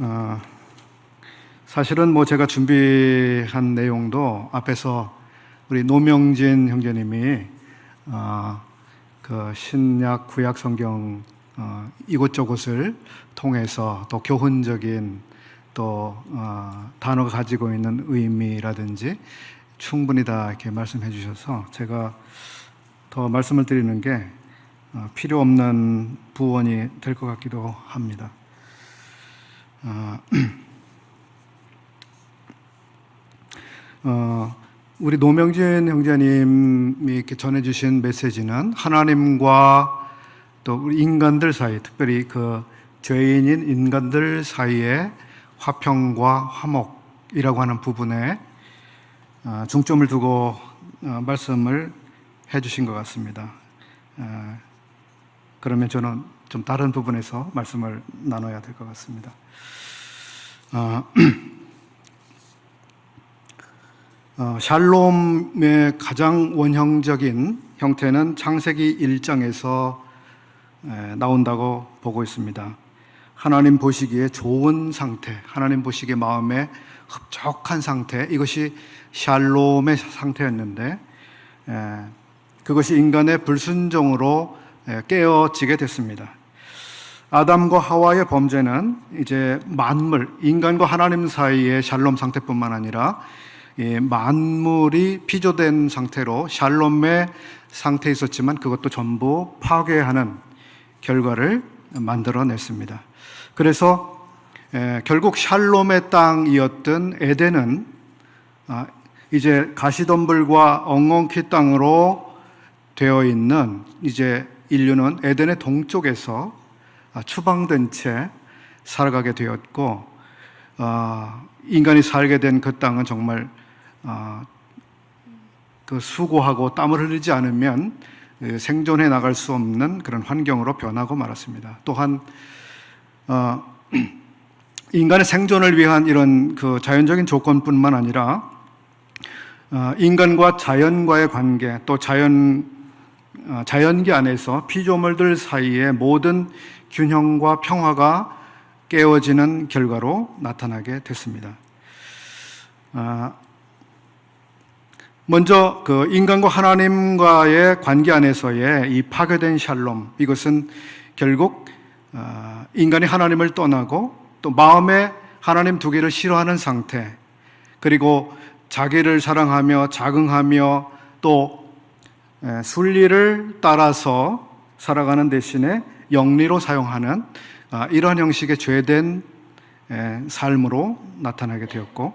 어, 사실은 제가 준비한 내용도 앞에서 우리 노명진 형제님이 그 신약 구약 성경 이곳저곳을 통해서 또 교훈적인 또 단어가 가지고 있는 의미라든지 충분히 다 이렇게 말씀해 주셔서 제가 더 말씀을 드리는 게 필요 없는 부원이 될 것 같기도 합니다. 우리 노명진 형제님이 이렇게 전해주신 메시지는 하나님과 또 우리 인간들 사이, 특별히 그 죄인인 인간들 사이의 화평과 화목이라고 하는 부분에 중점을 두고 말씀을 해주신 것 같습니다. 그러면 저는 좀 다른 부분에서 말씀을 나눠야 될 것 같습니다. 샬롬의 가장 원형적인 형태는 창세기 1장에서 나온다고 보고 있습니다. 하나님 보시기에 좋은 상태, 하나님 보시기에 마음에 흡족한 상태, 이것이 샬롬의 상태였는데 그것이 인간의 불순종으로 깨어지게 됐습니다. 아담과 하와의 범죄는 이제 만물, 인간과 하나님 사이의 샬롬 상태뿐만 아니라 만물이 피조된 상태로 샬롬의 상태에 있었지만 그것도 전부 파괴하는 결과를 만들어냈습니다. 그래서 결국 샬롬의 땅이었던 에덴은 이제 가시덤불과 엉겅퀴 땅으로 되어 있는 이제 인류는 에덴의 동쪽에서 추방된 채 살아가게 되었고 인간이 살게 된 그 땅은 정말 그 수고하고 땀을 흘리지 않으면 생존해 나갈 수 없는 그런 환경으로 변하고 말았습니다. 또한 인간의 생존을 위한 이런 그 자연적인 조건뿐만 아니라 인간과 자연과의 관계, 또 자연계 안에서 피조물들 사이의 모든 균형과 평화가 깨어지는 결과로 나타나게 됐습니다. 먼저 그 인간과 하나님과의 관계 안에서의 이 파괴된 샬롬, 이것은 결국 인간이 하나님을 떠나고 또 마음에 하나님 두기를 싫어하는 상태, 그리고 자기를 사랑하며 자긍하며 또 순리를 따라서 살아가는 대신에 영리로 사용하는 이러한 형식의 죄된 삶으로 나타나게 되었고,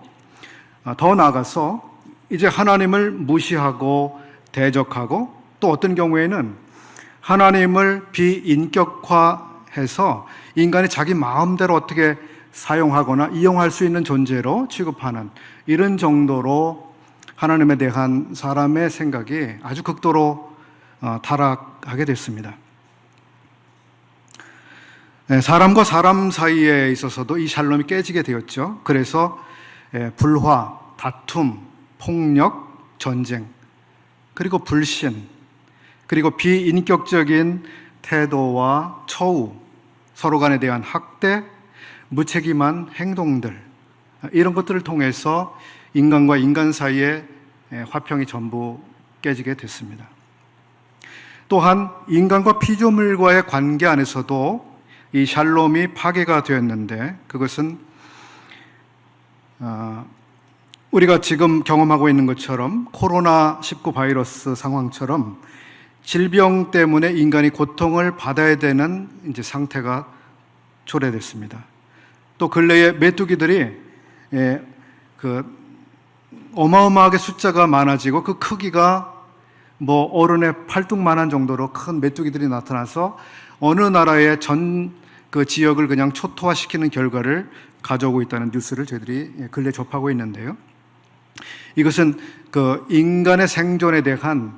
더 나아가서 이제 하나님을 무시하고 대적하고 또 어떤 경우에는 하나님을 비인격화해서 인간이 자기 마음대로 어떻게 사용하거나 이용할 수 있는 존재로 취급하는 이런 정도로 하나님에 대한 사람의 생각이 아주 극도로 타락하게 됐습니다. 사람과 사람 사이에 있어서도 이 샬롬이 깨지게 되었죠. 그래서 불화, 다툼, 폭력, 전쟁, 그리고 불신, 그리고 비인격적인 태도와 처우, 서로 간에 대한 학대, 무책임한 행동들, 이런 것들을 통해서 인간과 인간 사이의 화평이 전부 깨지게 됐습니다. 또한 인간과 피조물과의 관계 안에서도 이 샬롬이 파괴가 되었는데, 그것은 우리가 지금 경험하고 있는 것처럼 코로나19 바이러스 상황처럼 질병 때문에 인간이 고통을 받아야 되는 이제 상태가 초래됐습니다. 또 근래에 메뚜기들이 그 어마어마하게 숫자가 많아지고 그 크기가 어른의 팔뚝만한 정도로 큰 메뚜기들이 나타나서 어느 나라의 전 그 지역을 그냥 초토화시키는 결과를 가져오고 있다는 뉴스를 저희들이 근래 접하고 있는데요. 이것은 그 인간의 생존에 대한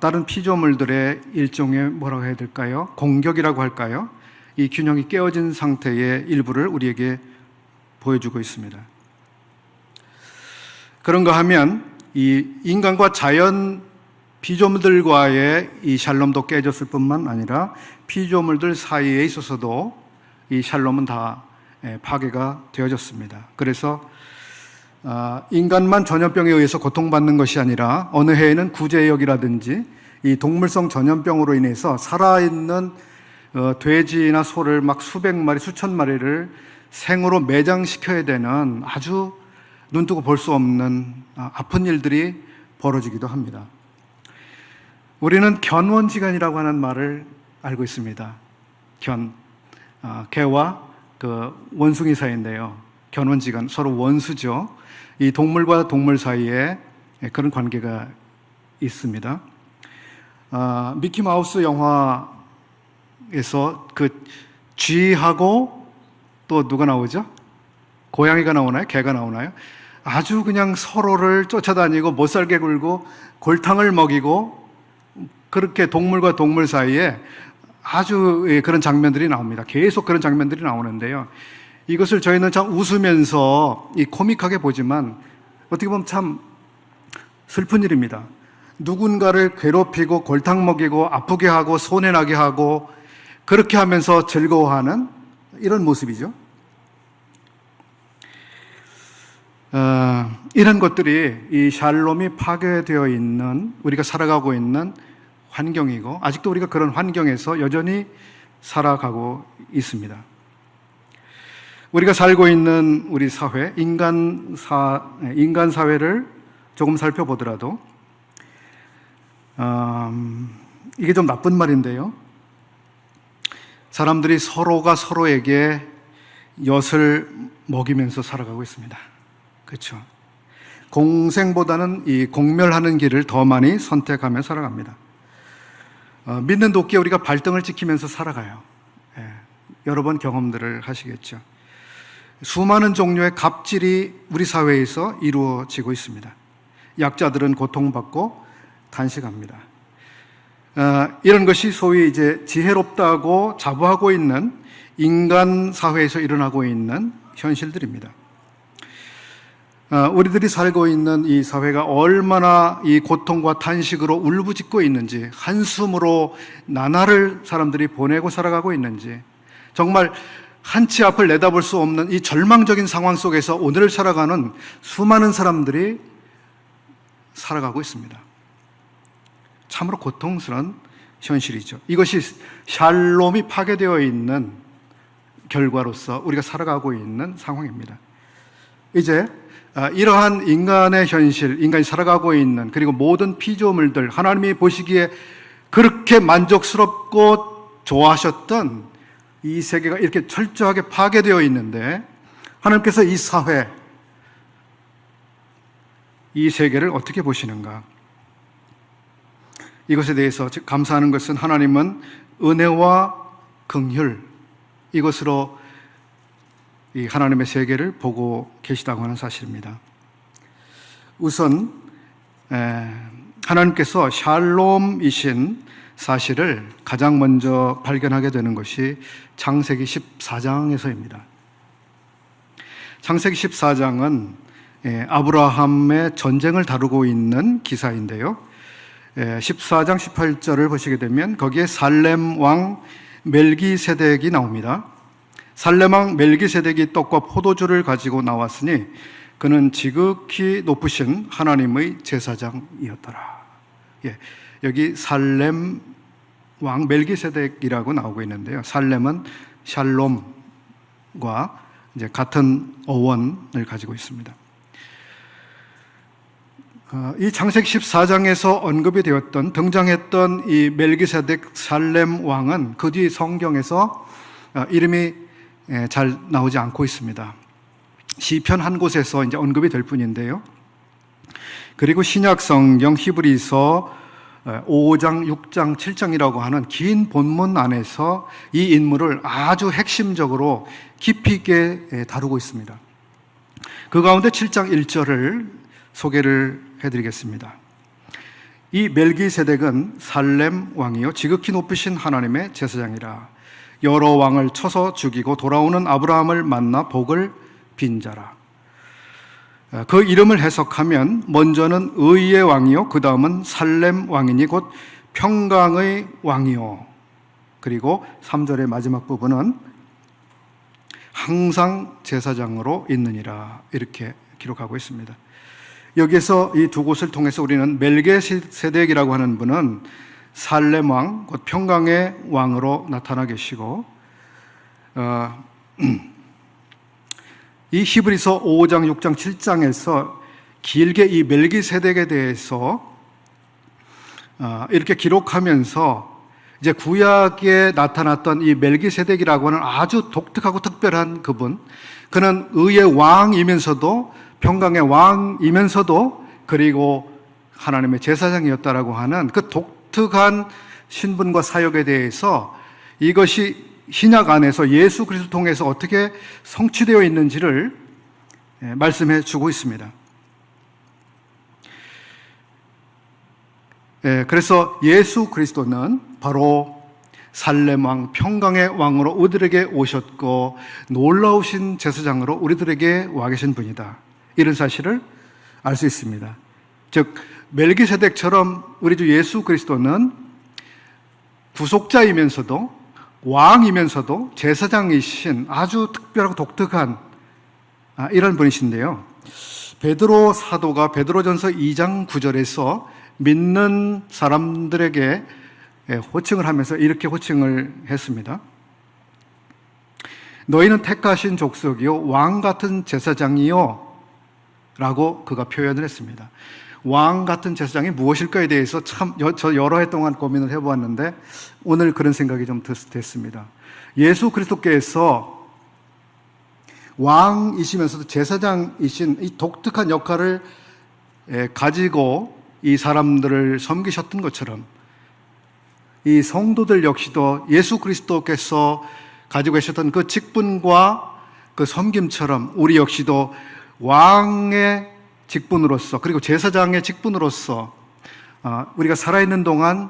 다른 피조물들의 일종의 뭐라고 해야 될까요? 공격이라고 할까요? 이 균형이 깨어진 상태의 일부를 우리에게 보여주고 있습니다. 그런가 하면 이 인간과 자연 피조물들과의 이 샬롬도 깨졌을 뿐만 아니라 피조물들 사이에 있어서도 이 샬롬은 다 파괴가 되어졌습니다. 그래서 인간만 전염병에 의해서 고통받는 것이 아니라 어느 해에는 구제역이라든지 이 동물성 전염병으로 인해서 살아있는 돼지나 소를 막 수백 마리, 수천 마리를 생으로 매장시켜야 되는 아주 눈뜨고 볼 수 없는 아픈 일들이 벌어지기도 합니다. 우리는 견원지간이라고 하는 말을 알고 있습니다. 개와 그 원숭이 사이인데요. 견원지간, 서로 원수죠. 이 동물과 동물 사이에 그런 관계가 있습니다. 미키마우스 영화에서 그 쥐하고 또 누가 나오죠? 고양이가 나오나요? 개가 나오나요? 아주 그냥 서로를 쫓아다니고 못살게 굴고 골탕을 먹이고 그렇게 동물과 동물 사이에 아주 그런 장면들이 나옵니다. 계속 그런 장면들이 나오는데요. 이것을 저희는 참 웃으면서 코믹하게 보지만 어떻게 보면 참 슬픈 일입니다. 누군가를 괴롭히고 골탕 먹이고 아프게 하고 손해나게 하고 그렇게 하면서 즐거워하는 이런 모습이죠. 이런 것들이 이 샬롬이 파괴되어 있는 우리가 살아가고 있는 환경이고 아직도 우리가 그런 환경에서 여전히 살아가고 있습니다. 우리가 살고 있는 우리 사회, 인간 사회를 조금 살펴보더라도 이게 좀 나쁜 말인데요. 사람들이 서로가 서로에게 엿을 먹이면서 살아가고 있습니다. 그렇죠? 공생보다는 이 공멸하는 길을 더 많이 선택하며 살아갑니다. 믿는 도끼에 우리가 발등을 찍히면서 살아가요. 여러 번 경험들을 하시겠죠. 수많은 종류의 갑질이 우리 사회에서 이루어지고 있습니다. 약자들은 고통받고 탄식합니다. 이런 것이 소위 이제 지혜롭다고 자부하고 있는 인간 사회에서 일어나고 있는 현실들입니다. 우리들이 살고 있는 이 사회가 얼마나 이 고통과 탄식으로 울부짖고 있는지, 한숨으로 나날을 사람들이 보내고 살아가고 있는지, 정말 한치 앞을 내다볼 수 없는 이 절망적인 상황 속에서 오늘을 살아가는 수많은 사람들이 살아가고 있습니다. 참으로 고통스러운 현실이죠. 이것이 샬롬이 파괴되어 있는 결과로서 우리가 살아가고 있는 상황입니다. 이제 이러한 인간의 현실, 인간이 살아가고 있는 그리고 모든 피조물들, 하나님이 보시기에 그렇게 만족스럽고 좋아하셨던 이 세계가 이렇게 철저하게 파괴되어 있는데 하나님께서 이 사회, 이 세계를 어떻게 보시는가? 이것에 대해서 감사하는 것은 하나님은 은혜와 긍휼, 이것으로 이 하나님의 세계를 보고 계시다고 하는 사실입니다. 우선 하나님께서 샬롬이신 사실을 가장 먼저 발견하게 되는 것이 창세기 14장에서입니다. 창세기 14장은 아브라함의 전쟁을 다루고 있는 기사인데요. 14장 18절을 보시게 되면 거기에 살렘 왕 멜기세덱이 나옵니다. 살렘 왕 멜기세덱이 떡과 포도주를 가지고 나왔으니 그는 지극히 높으신 하나님의 제사장이었더라. 여기 살렘 왕 멜기세덱이라고 나오고 있는데요. 살렘은 샬롬과 이제 같은 어원을 가지고 있습니다. 이 창세기 14장에서 언급이 되었던 등장했던 이 멜기세덱 살렘 왕은 그 뒤 성경에서 이름이 잘 나오지 않고 있습니다. 시편 한 곳에서 이제 언급이 될 뿐인데요. 그리고 신약 성경 히브리서 5장, 6장, 7장이라고 하는 긴 본문 안에서 이 인물을 아주 핵심적으로 깊이 있게 다루고 있습니다. 그 가운데 7장 1절을 소개를 해드리겠습니다. 이 멜기세덱은 살렘 왕이요 지극히 높으신 하나님의 제사장이라. 여러 왕을 쳐서 죽이고 돌아오는 아브라함을 만나 복을 빈 자라. 그 이름을 해석하면 먼저는 의의 왕이요 그 다음은 살렘 왕이니 곧 평강의 왕이요, 그리고 3절의 마지막 부분은 항상 제사장으로 있느니라 이렇게 기록하고 있습니다. 여기에서 이 두 곳을 통해서 우리는 멜기세덱이라고 하는 분은 살렘 왕, 곧 평강의 왕으로 나타나 계시고 이 히브리서 5장, 6장, 7장에서 길게 이 멜기세덱에 대해서 이렇게 기록하면서 이제 구약에 나타났던 이 멜기세덱이라고 하는 아주 독특하고 특별한 그는 의의 왕이면서도 평강의 왕이면서도 그리고 하나님의 제사장이었다라고 하는 그 독특한 신분과 사역에 대해서 이것이 신약 안에서 예수 그리스도를 통해서 어떻게 성취되어 있는지를 말씀해 주고 있습니다. 그래서 예수 그리스도는 바로 살렘 왕, 평강의 왕으로 우리들에게 오셨고 놀라우신 제사장으로 우리들에게 와 계신 분이다. 이런 사실을 알 수 있습니다. 즉 멜기세덱처럼 우리 주 예수 그리스도는 구속자이면서도 왕이면서도 제사장이신 아주 특별하고 독특한 이런 분이신데요. 베드로 사도가 베드로전서 2장 9절에서 믿는 사람들에게 호칭을 하면서 이렇게 호칭을 했습니다. 너희는 택하신 족속이요 왕 같은 제사장이요 라고 그가 표현을 했습니다. 왕 같은 제사장이 무엇일까에 대해서 저 여러 해 동안 고민을 해보았는데 오늘 그런 생각이 좀 됐습니다. 예수 그리스도께서 왕이시면서도 제사장이신 이 독특한 역할을 가지고 이 사람들을 섬기셨던 것처럼 이 성도들 역시도 예수 그리스도께서 가지고 계셨던 그 직분과 그 섬김처럼 우리 역시도 왕의 직분으로서 그리고 제사장의 직분으로서 우리가 살아있는 동안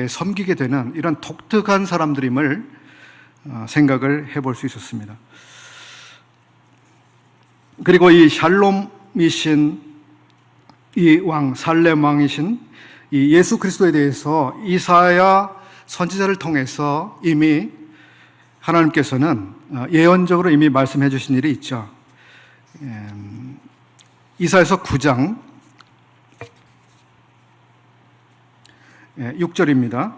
섬기게 되는 이런 독특한 사람들임을 생각을 해볼 수 있었습니다. 그리고 이 샬롬이신 이 왕, 살렘 왕이신 이 예수 그리스도에 대해서 이사야 선지자를 통해서 이미 하나님께서는 예언적으로 이미 말씀해 주신 일이 있죠. 이사야서 9장 6절입니다.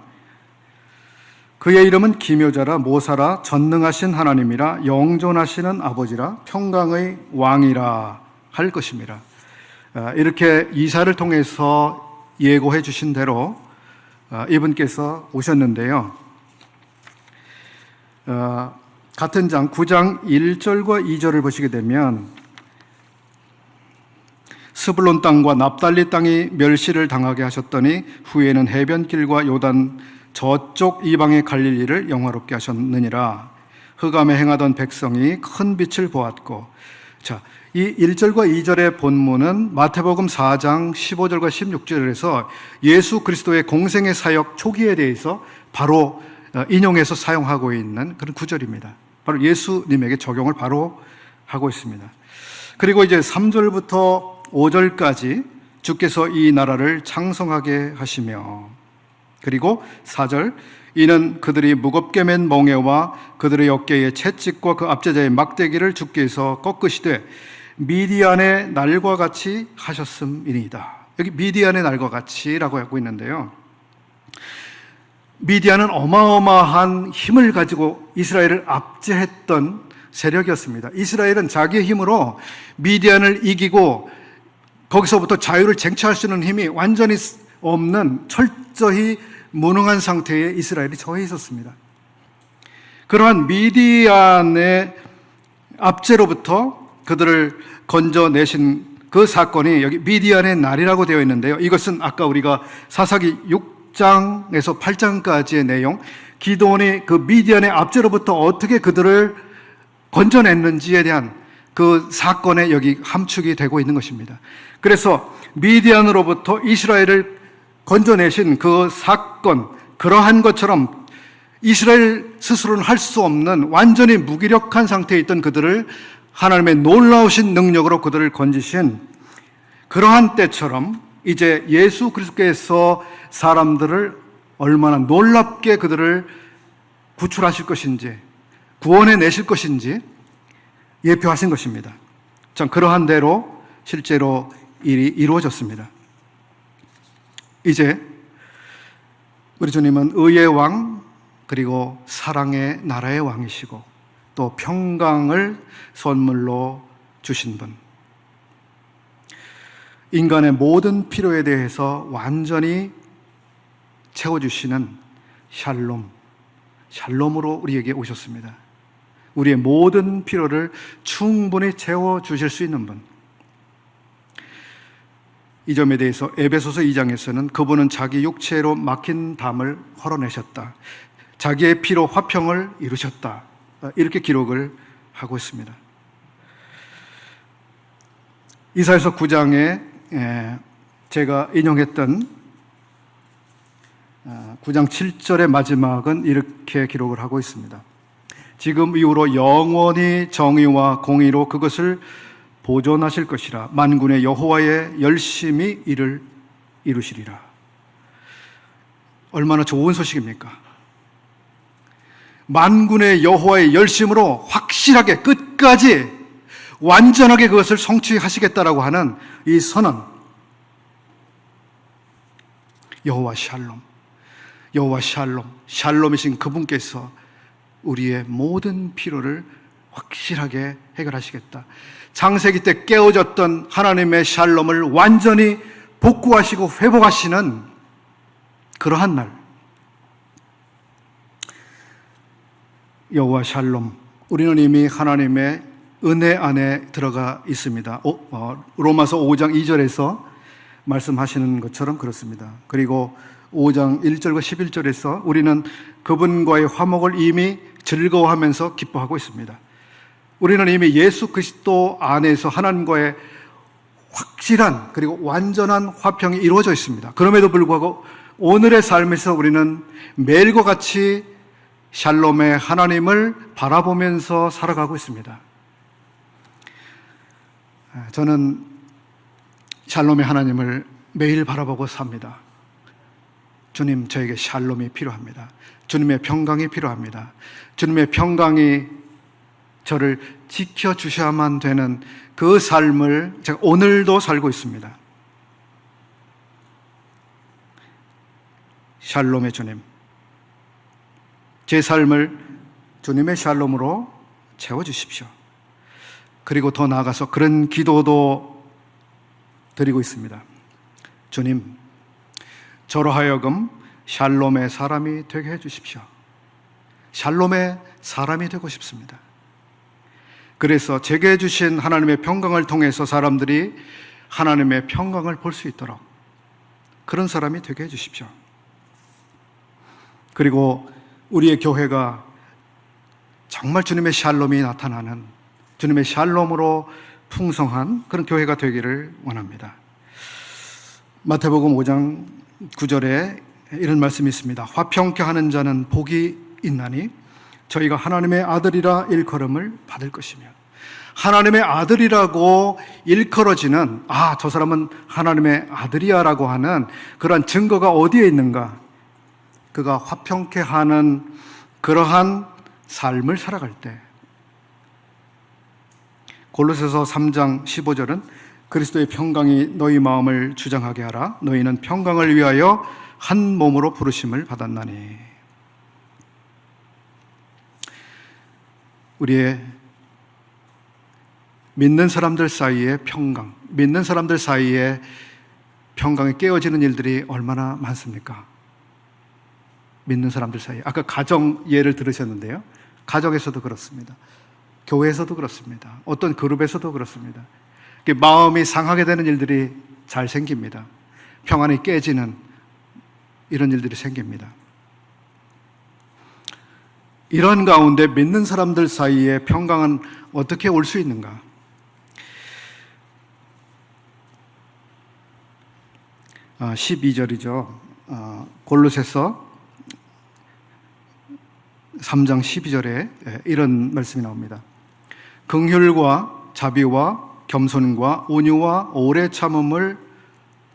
그의 이름은 기묘자라 모사라 전능하신 하나님이라 영존하시는 아버지라 평강의 왕이라 할 것입니다. 이렇게 이사를 통해서 예고해 주신 대로 이분께서 오셨는데요. 같은 장 9장 1절과 2절을 보시게 되면 스불론 땅과 납달리 땅이 멸시를 당하게 하셨더니 후에는 해변길과 요단 저쪽 이방의 갈릴리를 영화롭게 하셨느니라. 흑암에 행하던 백성이 큰 빛을 보았고. 자, 이 1절과 2절의 본문은 마태복음 4장 15절과 16절에서 예수 그리스도의 공생의 사역 초기에 대해서 바로 인용해서 사용하고 있는 그런 구절입니다. 바로 예수님에게 적용을 바로 하고 있습니다. 그리고 이제 3절부터 5절까지 주께서 이 나라를 창성하게 하시며, 그리고 4절 이는 그들이 무겁게 맨 멍에와 그들의 어깨에 채찍과 그 압제자의 막대기를 주께서 꺾으시되 미디안의 날과 같이 하셨음이니이다. 여기 미디안의 날과 같이라고 하고 있는데요. 미디안은 어마어마한 힘을 가지고 이스라엘을 압제했던 세력이었습니다. 이스라엘은 자기의 힘으로 미디안을 이기고 거기서부터 자유를 쟁취할 수 있는 힘이 완전히 없는 철저히 무능한 상태에 이스라엘이 처해 있었습니다. 그러한 미디안의 압제로부터 그들을 건져내신 그 사건이 여기 미디안의 날이라고 되어 있는데요. 이것은 아까 우리가 사사기 6장에서 8장까지의 내용, 기드온이 그 미디안의 압제로부터 어떻게 그들을 건져냈는지에 대한 그 사건에 여기 함축이 되고 있는 것입니다. 그래서 미디안으로부터 이스라엘을 건져내신 그 사건, 그러한 것처럼 이스라엘 스스로는 할 수 없는 완전히 무기력한 상태에 있던 그들을 하나님의 놀라우신 능력으로 그들을 건지신 그러한 때처럼 이제 예수 그리스도께서 사람들을 얼마나 놀랍게 그들을 구출하실 것인지, 구원해 내실 것인지 예표하신 것입니다. 참 그러한 대로 실제로 일이 이루어졌습니다. 이제 우리 주님은 의의 왕, 그리고 사랑의 나라의 왕이시고 또 평강을 선물로 주신 분, 인간의 모든 필요에 대해서 완전히 채워주시는 샬롬으로 우리에게 오셨습니다. 우리의 모든 필요를 충분히 채워주실 수 있는 분. 이 점에 대해서 에베소서 2장에서는 그분은 자기 육체로 막힌 담을 헐어내셨다, 자기의 피로 화평을 이루셨다, 이렇게 기록을 하고 있습니다. 이사야서 9장에 제가 인용했던 9장 7절의 마지막은 이렇게 기록을 하고 있습니다. 지금 이후로 영원히 정의와 공의로 그것을 보존하실 것이라. 만군의 여호와의 열심히 이를 이루시리라. 얼마나 좋은 소식입니까? 만군의 여호와의 열심으로 확실하게 끝까지 완전하게 그것을 성취하시겠다라고 하는 이 선언. 여호와 샬롬, 여호와 샬롬, 샬롬이신 그분께서 우리의 모든 필요를 확실하게 해결하시겠다. 창세기 때 깨어졌던 하나님의 샬롬을 완전히 복구하시고 회복하시는 그러한 날, 여호와 샬롬. 우리는 이미 하나님의 은혜 안에 들어가 있습니다. 로마서 5장 2절에서 말씀하시는 것처럼 그렇습니다. 그리고 5장 1절과 11절에서 우리는 그분과의 화목을 이미 즐거워하면서 기뻐하고 있습니다. 우리는 이미 예수 그리스도 안에서 하나님과의 확실한 그리고 완전한 화평이 이루어져 있습니다. 그럼에도 불구하고 오늘의 삶에서 우리는 매일과 같이 샬롬의 하나님을 바라보면서 살아가고 있습니다. 저는 샬롬의 하나님을 매일 바라보고 삽니다. 주님, 저에게 샬롬이 필요합니다. 주님의 평강이 필요합니다. 주님의 평강이 저를 지켜주셔야만 되는 그 삶을 제가 오늘도 살고 있습니다. 샬롬의 주님, 제 삶을 주님의 샬롬으로 채워주십시오. 그리고 더 나아가서 그런 기도도 드리고 있습니다. 주님, 저로 하여금 샬롬의 사람이 되게 해주십시오. 샬롬의 사람이 되고 싶습니다. 그래서 제게 주신 하나님의 평강을 통해서 사람들이 하나님의 평강을 볼 수 있도록 그런 사람이 되게 해주십시오. 그리고 우리의 교회가 정말 주님의 샬롬이 나타나는, 주님의 샬롬으로 풍성한 그런 교회가 되기를 원합니다. 마태복음 5장 9절에 이런 말씀이 있습니다. 화평케 하는 자는 복이 있나니 저희가 하나님의 아들이라 일컬음을 받을 것이며. 하나님의 아들이라고 일컬어지는, 저 사람은 하나님의 아들이야 라고 하는 그러한 증거가 어디에 있는가? 그가 화평케 하는 그러한 삶을 살아갈 때. 골로새서 3장 15절은 그리스도의 평강이 너희 마음을 주장하게 하라. 너희는 평강을 위하여 한 몸으로 부르심을 받았나니. 우리의 믿는 사람들 사이에 평강, 믿는 사람들 사이에 평강이 깨어지는 일들이 얼마나 많습니까? 믿는 사람들 사이에. 아까 가정 예를 들으셨는데요. 가정에서도 그렇습니다. 교회에서도 그렇습니다. 어떤 그룹에서도 그렇습니다. 마음이 상하게 되는 일들이 잘 생깁니다. 평안이 깨지는 이런 일들이 생깁니다. 이런 가운데 믿는 사람들 사이에 평강은 어떻게 올 수 있는가? 아, 12절이죠. 골로새서 3장 12절에 이런 말씀이 나옵니다. 긍휼과 자비와 겸손과 온유와 오래 참음을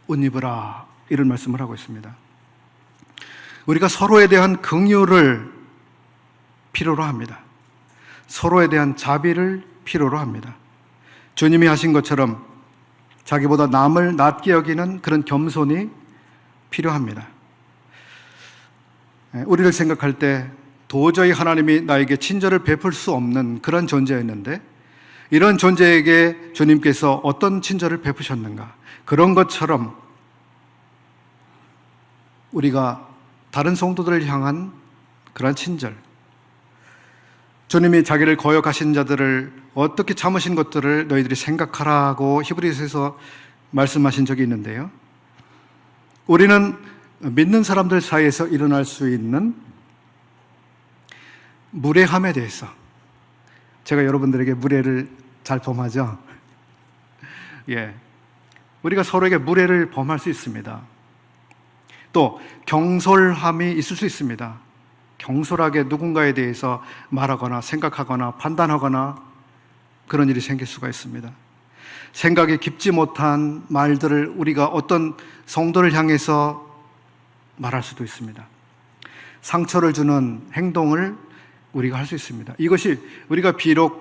옷 입으라, 이런 말씀을 하고 있습니다. 우리가 서로에 대한 긍휼을 필요로 합니다. 서로에 대한 자비를 필요로 합니다. 주님이 하신 것처럼 자기보다 남을 낮게 여기는 그런 겸손이 필요합니다. 우리를 생각할 때 도저히 하나님이 나에게 친절을 베풀 수 없는 그런 존재였는데 이런 존재에게 주님께서 어떤 친절을 베푸셨는가? 그런 것처럼 우리가 다른 성도들을 향한 그런 친절, 주님이 자기를 거역하신 자들을 어떻게 참으신 것들을 너희들이 생각하라고 히브리서에서 말씀하신 적이 있는데요. 우리는 믿는 사람들 사이에서 일어날 수 있는 무례함에 대해서, 제가 여러분들에게 무례를 잘 범하죠? 예. 우리가 서로에게 무례를 범할 수 있습니다. 또 경솔함이 있을 수 있습니다. 경솔하게 누군가에 대해서 말하거나 생각하거나 판단하거나 그런 일이 생길 수가 있습니다. 생각이 깊지 못한 말들을 우리가 어떤 성도를 향해서 말할 수도 있습니다. 상처를 주는 행동을 우리가 할 수 있습니다. 이것이 우리가 비록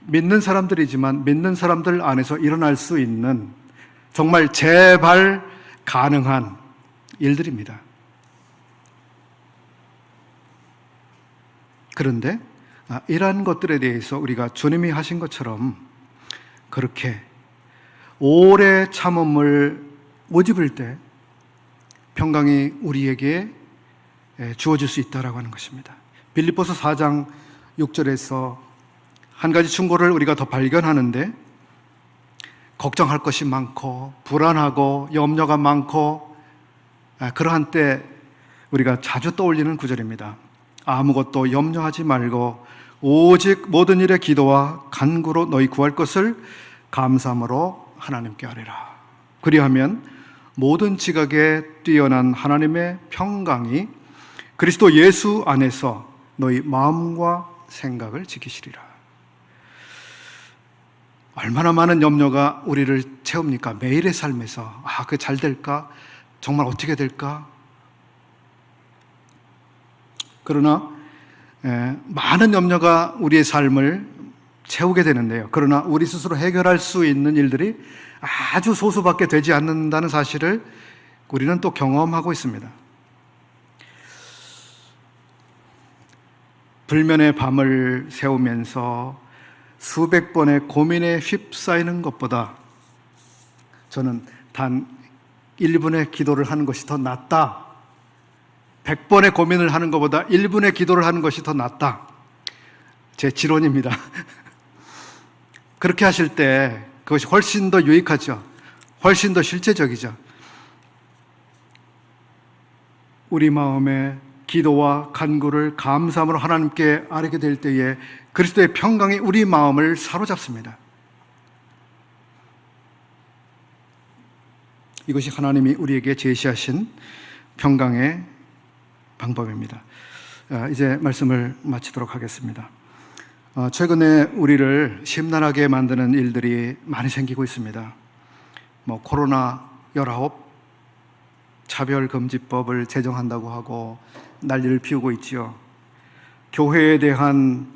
믿는 사람들이지만 믿는 사람들 안에서 일어날 수 있는 정말 재발 가능한 일들입니다. 그런데 이러한 것들에 대해서 우리가 주님이 하신 것처럼 그렇게 오래 참음을 모집을 때 평강이 우리에게 주어질 수 있다라고 하는 것입니다. 빌립보서 4장 6절에서 한 가지 충고를 우리가 더 발견하는데, 걱정할 것이 많고 불안하고 염려가 많고 그러한 때 우리가 자주 떠올리는 구절입니다. 아무것도 염려하지 말고 오직 모든 일에 기도와 간구로 너희 구할 것을 감사함으로 하나님께 아뢰라. 그리하면 모든 지각에 뛰어난 하나님의 평강이 그리스도 예수 안에서 너희 마음과 생각을 지키시리라. 얼마나 많은 염려가 우리를 채웁니까? 매일의 삶에서 그게 잘 될까? 정말 어떻게 될까? 그러나 많은 염려가 우리의 삶을 채우게 되는데요. 그러나 우리 스스로 해결할 수 있는 일들이 아주 소수밖에 되지 않는다는 사실을 우리는 또 경험하고 있습니다. 불면의 밤을 새우면서 수백 번의 고민에 휩싸이는 것보다 저는 단 1분의 기도를 하는 것이 더 낫다. 100번의 고민을 하는 것보다 1분의 기도를 하는 것이 더 낫다. 제 지론입니다. 그렇게 하실 때 그것이 훨씬 더 유익하죠. 훨씬 더 실제적이죠. 우리 마음에 기도와 간구를 감사함으로 하나님께 아뢰게 될 때에 그리스도의 평강이 우리 마음을 사로잡습니다. 이것이 하나님이 우리에게 제시하신 평강의 방법입니다. 이제 말씀을 마치도록 하겠습니다. 최근에 우리를 심란하게 만드는 일들이 많이 생기고 있습니다. 코로나19 차별금지법을 제정한다고 하고 난리를 피우고 있지요. 교회에 대한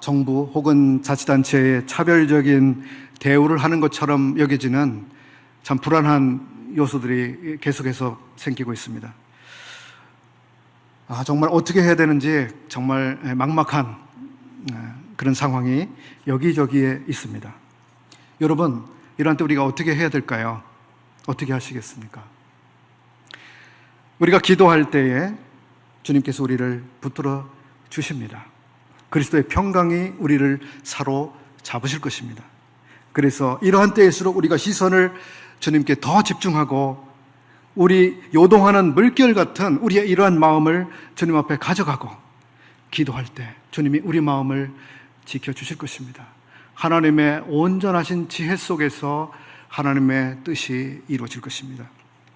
정부 혹은 자치단체의 차별적인 대우를 하는 것처럼 여겨지는 참 불안한 요소들이 계속해서 생기고 있습니다. 정말 어떻게 해야 되는지 정말 막막한 그런 상황이 여기저기에 있습니다. 여러분, 이런 때 우리가 어떻게 해야 될까요? 어떻게 하시겠습니까? 우리가 기도할 때에 주님께서 우리를 붙들어 주십니다. 그리스도의 평강이 우리를 사로잡으실 것입니다. 그래서 이러한 때일수록 우리가 시선을 주님께 더 집중하고 우리 요동하는 물결 같은 우리의 이러한 마음을 주님 앞에 가져가고 기도할 때 주님이 우리 마음을 지켜주실 것입니다. 하나님의 온전하신 지혜 속에서 하나님의 뜻이 이루어질 것입니다.